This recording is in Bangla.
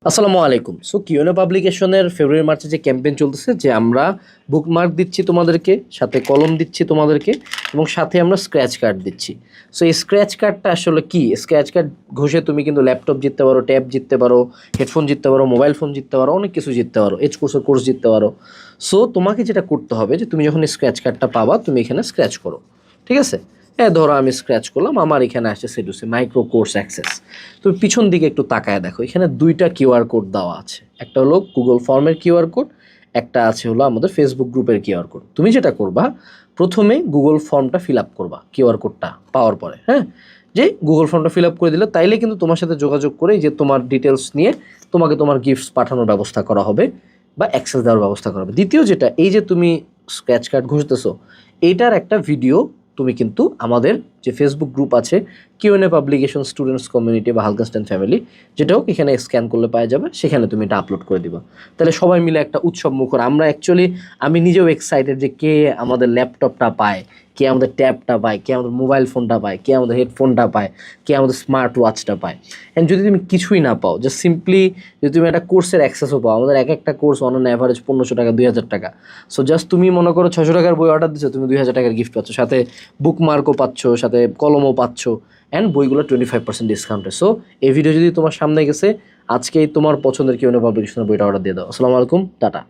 আসসালামু আলাইকুম। সো কিউএনএ পাবলিকেশনের ফেব্রুয়ারি মার্চে যে ক্যাম্পেইন চলতেছে, যে আমরা বুকমার্ক দিচ্ছি তোমাদেরকে, সাথে কলম দিচ্ছি তোমাদেরকে, এবং সাথে আমরা স্ক্র্যাচ কার্ড দিচ্ছি। সো এই স্ক্র্যাচ কার্ডটা আসলে কি? স্ক্র্যাচ কার্ড ঘষে তুমি কিন্তু ল্যাপটপ জিততে পারো, ট্যাব জিততে পারো, হেডফোন জিততে পারো, মোবাইল ফোন জিততে পারো, অনেক কিছু জিততে পারো, এজ কোর্সের কোর্স জিততে পারো। সো তোমাকে যেটা করতে হবে যে তুমি যখন স্ক্র্যাচ কার্ডটা পাবা, তুমি এখানে স্ক্র্যাচ করো, ঠিক আছে? ধরো আমি স্ক্র্যাচ করলাম, আমার এখানে আসছে সেডুসি মাইক্রো কোর্স অ্যাক্সেস। তুমি পিছন দিকে একটু তাকায় দেখো, এখানে দুইটা কিউআর কোড দেওয়া আছে। একটা হলো গুগল ফর্মের কিউআর কোড, একটা আছে হলো আমাদের ফেসবুক গ্রুপের কিউআর কোড। তুমি যেটা করবা, প্রথমে গুগল ফর্মটা ফিল আপ করবা কিউআর কোডটা পাওয়ার পরে, হ্যাঁ? যে গুগল ফর্মটা ফিল আপ করে দিলে তাইলে কিন্তু তোমার সাথে যোগাযোগ করে যে তোমার ডিটেলস নিয়ে তোমাকে তোমার গিফটস পাঠানোর ব্যবস্থা করা হবে বা অ্যাক্সেস দেওয়ার ব্যবস্থা করা হবে। দ্বিতীয় যেটা, এই যে তুমি স্ক্র্যাচ কার্ড ঘষতেছো, এইটার একটা ভিডিও তুমি কিন্তু আমাদের যে ফেসবুক গ্রুপ আছে, কিউএনএ পাবলিকেশন স্টুডেন্টস কমিউনিটি বা হালকাস্টেন ফ্যামিলি, যেটা হোক, এখানে স্ক্যান করলে পাওয়া যাবে, সেখানে তুমি এটা আপলোড করে দিবা। তাহলে সবাই মিলে একটা উৎসব মুখর, আমরা অ্যাকচুয়ালি আমি নিজেও এক্সাইটেড যে কে আমাদের ল্যাপটপটা পায়, কে আমাদের ট্যাবটা পায়, কে আমাদের মোবাইল ফোনটা পায়, কে আমাদের হেডফোনটা পায়, কে আমাদের স্মার্ট ওয়াচটা পায়। অ্যান্ড যদি তুমি কিছুই না পাও, জাস্ট সিম্পলি যদি তুমি একটা কোর্সের অ্যাক্সেসও পাও, আমাদের এক একটা কোর্স অন অ্যাভারেজ 1500 টাকা, 2000 টাকা। সো জাস্ট তুমি মনে করো 600 টাকার বই অর্ডার দিচ্ছ, তুমি 2000 টাকার গিফট পাচ্ছ, সাথে বুকমার্কও পাচ্ছ, সাথে কলমও পাচ্ছ, অ্যান্ড বইগুলো 25% ডিসকাউন্টে। সো এই ভিডিও যদি তোমার সামনে গেছে, আজকেই তোমার পছন্দের কিউএনএ পাবলিকেশনের বইটা অর্ডার দিয়ে দাও। আসসালামু আলাইকুম, টাটা।